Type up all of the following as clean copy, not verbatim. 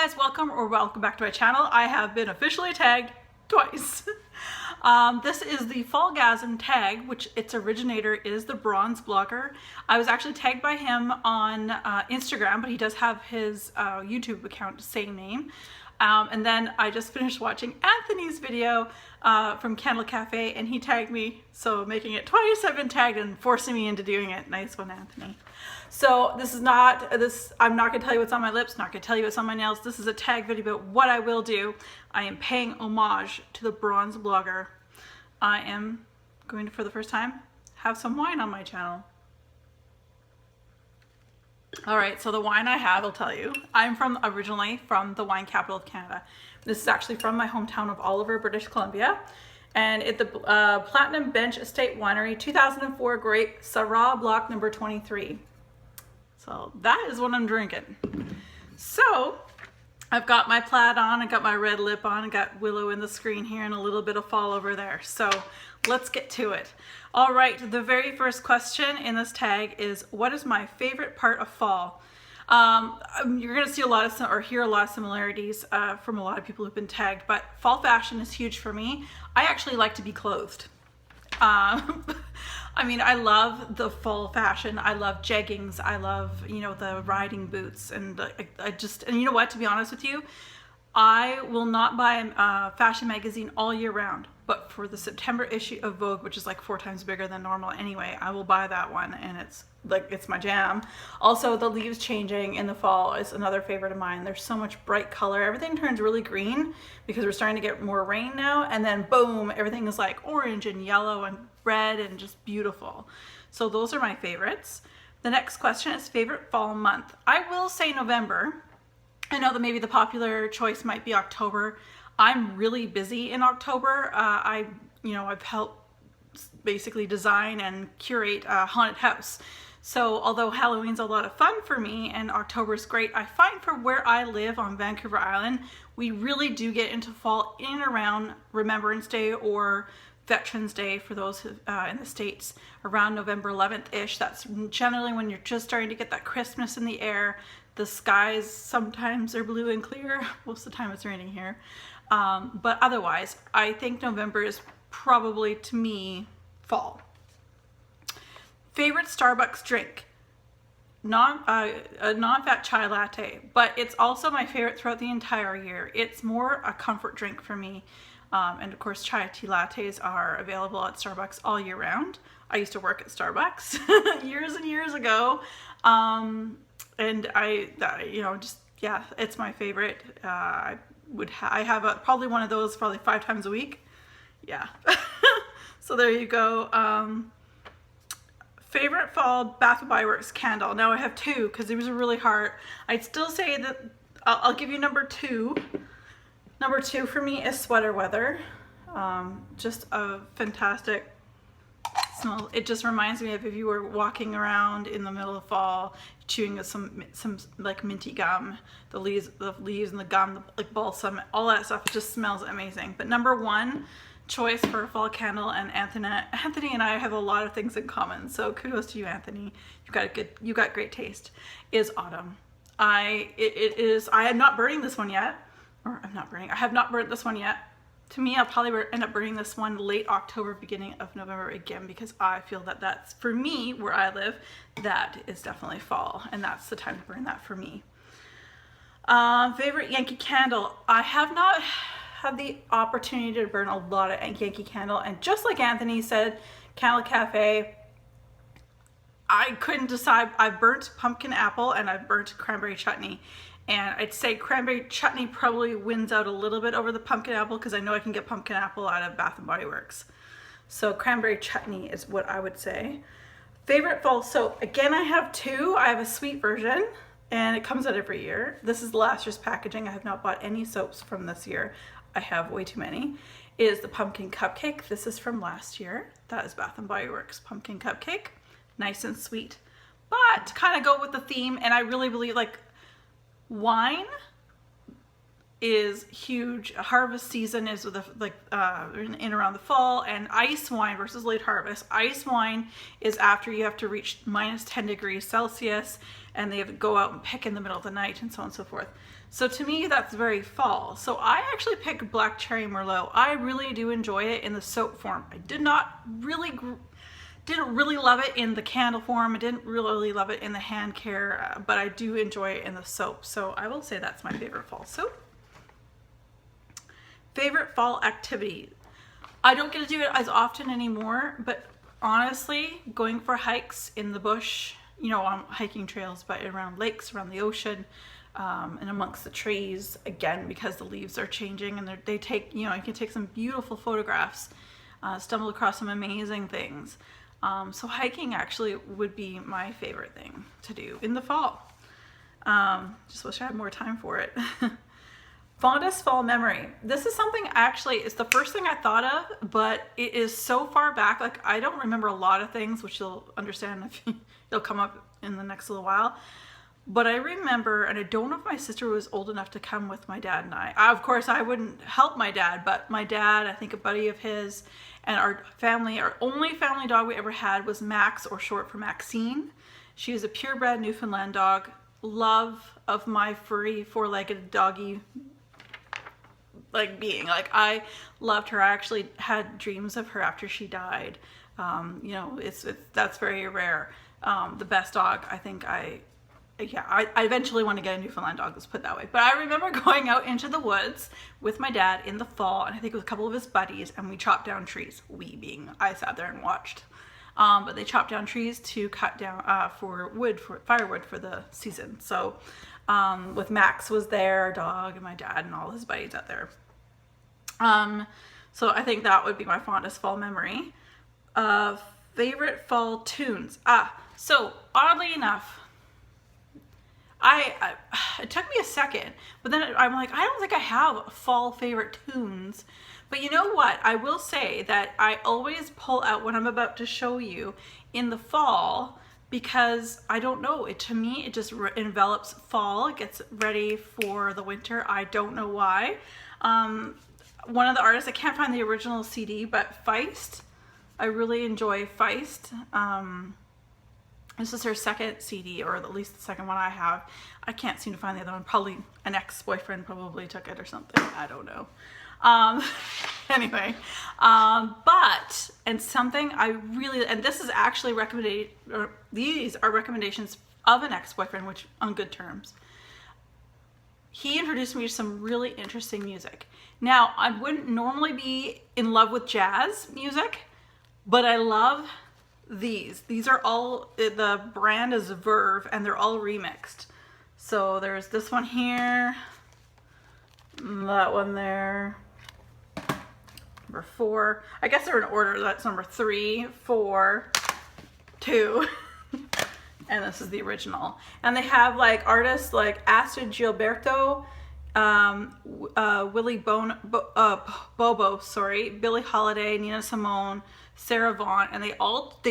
guys, welcome back to my channel. I have been officially tagged twice. This is the FALLGASIM tag, which its originator is the bronze blogger. I was actually tagged by him on Instagram, but he does have his YouTube account, same name. And then I just finished watching Anthony's video from Candle Cafe, and he tagged me, so making it twice. I've been tagged and forcing me into doing it. Nice one, Anthony. So this is not I'm not gonna tell you what's on my lips, not gonna tell you what's on my nails. This is a tag video, but what I will do, I am paying homage to the bronze blogger. I am going to, for the first time, have some wine on my channel. All right, so the wine I have, I'll tell you. I'm originally from the wine capital of Canada. This is actually from my hometown of Oliver, British Columbia. And it's the Platinum Bench Estate Winery 2004 grape Syrah Block number 23. So that is what I'm drinking. So I've got my plaid on, I got my red lip on, I got willow in the screen here and a little bit of fall over there. So let's get to it. All right, the very first question in this tag is, what is my favorite part of fall? You're gonna see a lot of, or hear a lot of similarities from a lot of people who've been tagged, but fall fashion is huge for me. I actually like to be clothed. I mean, I love the fall fashion. I love jeggings. I love, you know, the riding boots, and and you know what, to be honest with you, I will not buy a fashion magazine all year round, but for the September issue of Vogue, which is like 4 times bigger than normal anyway, I will buy that one, and it's my jam. Also, the leaves changing in the fall is another favorite of mine. There's so much bright color. Everything turns really green because we're starting to get more rain now, and then boom, everything is like orange and yellow and red and just beautiful. So those are my favorites. The next question is favorite fall month. I will say November. I know that maybe the popular choice might be October. I'm really busy in October. I've helped basically design and curate a haunted house. So although Halloween's a lot of fun for me and October's great, I find for where I live on Vancouver Island, we really do get into fall in and around Remembrance Day or Veterans Day for those in the States, around November 11th-ish. That's generally when you're just starting to get that Christmas in the air. The skies sometimes are blue and clear. Most of the time it's raining here. But otherwise, I think November is probably, to me, fall. Favorite Starbucks drink? A non-fat chai latte, but it's also my favorite throughout the entire year. It's more a comfort drink for me. And of course, chai tea lattes are available at Starbucks all year round. I used to work at Starbucks years and years ago. And it's my favorite. I have probably one of those probably 5 times a week. Yeah. So there you go. Favorite fall Bath & Body Works candle. Now I have 2 because these are really hard. I'd still say that I'll give you number 2. Number 2 for me is Sweater Weather. Just a fantastic smell. It just reminds me of if you were walking around in the middle of fall, chewing some like minty gum, the leaves and the gum, like balsam, all that stuff. It just smells amazing. But number 1 choice for a fall candle, and Anthony and I have a lot of things in common. So kudos to you, Anthony. You got great taste. Is autumn. I am not burning this one yet. I have not burnt this one yet. To me, I'll probably end up burning this one late October, beginning of November again, because I feel that that's, for me, where I live, that is definitely fall, and that's the time to burn that for me. Favorite Yankee candle. I have not had the opportunity to burn a lot of Yankee candle, and just like Anthony said, Candle Cafe, I couldn't decide. I've burnt pumpkin apple and I've burnt cranberry chutney. And I'd say cranberry chutney probably wins out a little bit over the pumpkin apple because I know I can get pumpkin apple out of Bath & Body Works. So cranberry chutney is what I would say. Favorite fall soap. Again, I have 2. I have a sweet version and it comes out every year. This is last year's packaging. I have not bought any soaps from this year. I have way too many. Is the pumpkin cupcake. This is from last year. That is Bath & Body Works pumpkin cupcake. Nice and sweet. But to kind of go with the theme, and I really believe, like, wine is huge. Harvest season is with in around the fall, and ice wine versus late harvest. Ice wine is after you have to reach minus 10 degrees Celsius, and they have to go out and pick in the middle of the night and so on and so forth. So to me, that's very fall. So I actually picked Black Cherry Merlot. I really do enjoy it in the soap form. I didn't really love it in the candle form. I didn't really love it in the hand care, but I do enjoy it in the soap. So I will say that's my favorite fall soap. Favorite fall activity. I don't get to do it as often anymore, but honestly, going for hikes in the bush, you know, on hiking trails, but around lakes, around the ocean, and amongst the trees, again, because the leaves are changing, and they take, you know, you can take some beautiful photographs, stumble across some amazing things. So hiking actually would be my favorite thing to do in the fall. Just wish I had more time for it. Fondest fall memory. This is something actually, it's the first thing I thought of, but it is so far back. Like, I don't remember a lot of things, which you'll understand if it'll come up in the next little while. But I remember, and I don't know if my sister was old enough to come with my dad and I. Of course, I wouldn't help my dad, but my dad, I think a buddy of his, and our family, our only family dog we ever had was Max, or short for Maxine. She was a purebred Newfoundland dog. Love of my furry, four-legged doggy being. Like, I loved her. I actually had dreams of her after she died. You know, that's very rare. The best dog, I think I eventually want to get a Newfoundland dog, let's put it that way. But I remember going out into the woods with my dad in the fall, and I think with a couple of his buddies, and we chopped down trees. We being, I sat there and watched. But they chopped down trees to cut down for firewood for the season. So with Max was there, our dog, and my dad and all his buddies out there. So I think that would be my fondest fall memory. Favorite fall tunes. So oddly enough, it took me a second, but then I'm like, I don't think I have fall favorite tunes. But you know what? I will say that I always pull out what I'm about to show you in the fall, because I don't know, to me it just envelops fall. It gets ready for the winter. I don't know why. One of the artists, I can't find the original CD, but Feist. I really enjoy Feist. This is her second CD, or at least the second one I have. I can't seem to find the other one. Probably an ex-boyfriend probably took it or something. I don't know. Anyway, and something I really, and this is actually these are recommendations of an ex-boyfriend, which on good terms. He introduced me to some really interesting music. Now, I wouldn't normally be in love with jazz music, but I love these. These are all, the brand is Verve, and they're all remixed. So there's this one here, that one there, number 4. I guess they're in order. That's number 3, 4, 2. And this is the original. And they have like artists like Astrid Gilberto, Willie Bobo, Billie Holiday, Nina Simone, Sarah Vaughan, and they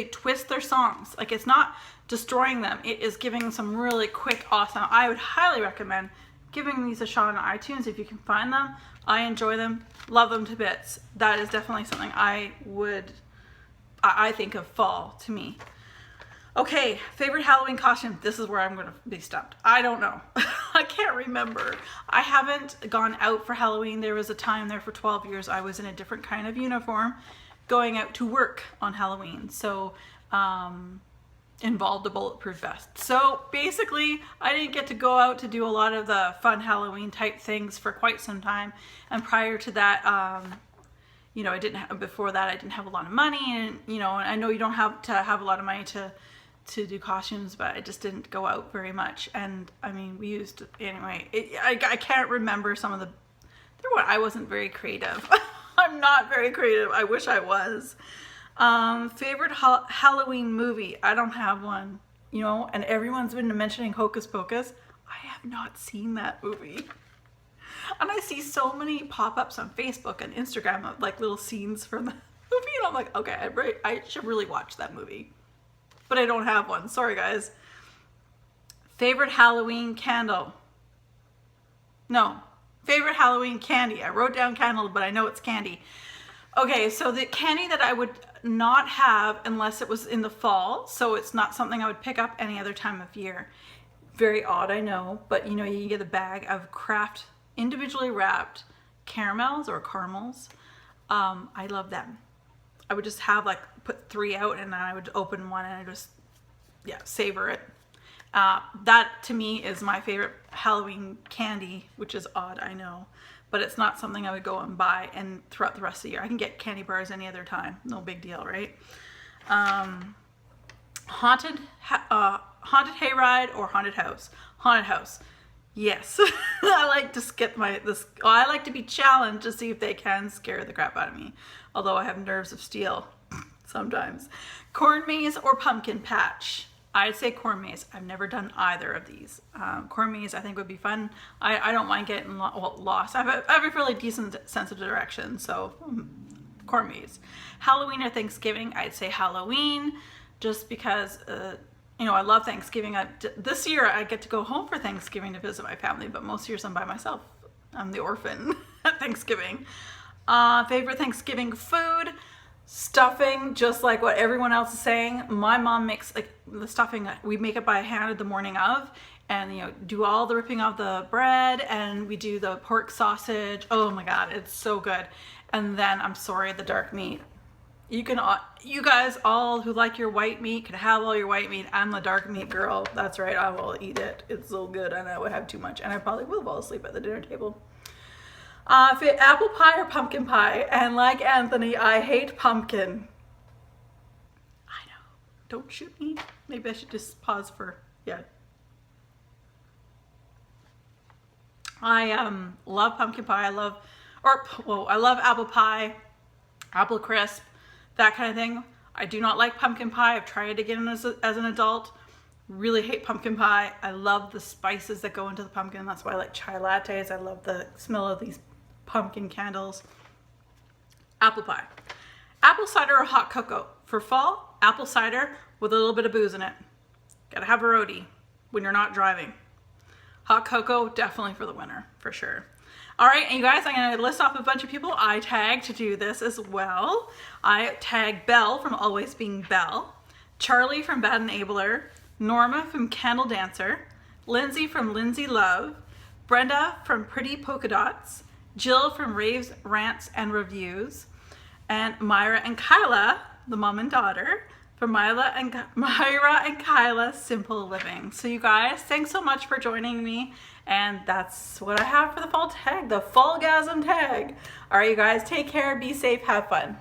twist their songs. Like, it's not destroying them. It is giving some really quick, awesome. I would highly recommend giving these a shot on iTunes if you can find them. I enjoy them, love them to bits. That is definitely something I think of fall to me. Okay, favorite Halloween costume. This is where I'm going to be stumped. I don't know. I can't remember. I haven't gone out for Halloween. There was a time there for 12 years I was in a different kind of uniform going out to work on Halloween. So, involved a bulletproof vest. So basically, I didn't get to go out to do a lot of the fun Halloween type things for quite some time. And prior to that, you know, before that, I didn't have a lot of money, and, you know, I know you don't have to have a lot of money to do costumes, but I just didn't go out very much. And I mean, I can't remember some of I wasn't very creative. I'm not very creative. I wish I was. Favorite Halloween movie. I don't have one, you know, and everyone's been mentioning Hocus Pocus. I have not seen that movie. And I see so many pop-ups on Facebook and Instagram of like little scenes from the movie, and I'm like, okay, I should really watch that movie. But I don't have one. Sorry, guys. Favorite Halloween candle. No, Favorite Halloween candy. I wrote down cantaloupe, but I know it's candy. Okay, so the candy that I would not have unless it was in the fall, so it's not something I would pick up any other time of year. Very odd, I know, but you know, you get a bag of Kraft individually wrapped caramels or caramels. I love them. I would just have like put 3 out and then I would open one and I just, yeah, savor it. That to me is my favorite Halloween candy, which is odd, I know, but it's not something I would go and buy and throughout the rest of the year. I can get candy bars any other time, no big deal, right? Haunted hayride or haunted house? Haunted house. Yes. I like to skip I like to be challenged to see if they can scare the crap out of me. Although I have nerves of steel sometimes. Corn maze or pumpkin patch? I'd say corn maze. I've never done either of these. Corn maze I think would be fun. I don't mind getting lost. I have a really decent sense of direction, so corn maze. Halloween or Thanksgiving? I'd say Halloween, just because you know, I love Thanksgiving. This year I get to go home for Thanksgiving to visit my family, but most years I'm by myself. I'm the orphan at Thanksgiving. Favorite Thanksgiving food? Stuffing, just like what everyone else is saying. My mom makes like the stuffing, we make it by hand the morning of, and you know, do all the ripping of the bread, and we do the pork sausage. Oh my God, it's so good. And then, I'm sorry, the dark meat. You guys all who like your white meat can have all your white meat. I'm the dark meat girl. That's right, I will eat it. It's so good, and I would have too much, and I probably will fall asleep at the dinner table. Apple pie or pumpkin pie? And like Anthony, I hate pumpkin. I know. Don't shoot me. Maybe I should just pause for, yeah. I love pumpkin pie. I love apple pie, apple crisp, that kind of thing. I do not like pumpkin pie. I've tried it again as an adult. Really hate pumpkin pie. I love the spices that go into the pumpkin. That's why I like chai lattes. I love the smell of these pumpkin candles. Apple pie. Apple cider or hot cocoa? For fall, apple cider with a little bit of booze in it. Gotta have a roadie when you're not driving. Hot cocoa, definitely for the winter, for sure. All right, and you guys, I'm gonna list off a bunch of people I tagged to do this as well. I tagged Belle from Always Being Belle, Charlie from Bad Enabler, Norma from Candle Dancer, Lindsay from Lindsay Love, Brenda from Pretty Polka Dots, Jill from Raves, Rants, and Reviews, and Myra and Kyla, the mom and daughter, from Myra and Kyla Simple Living. So you guys, thanks so much for joining me, and that's what I have for the fall tag, the FALLGASIM tag. All right, you guys, take care, be safe, have fun.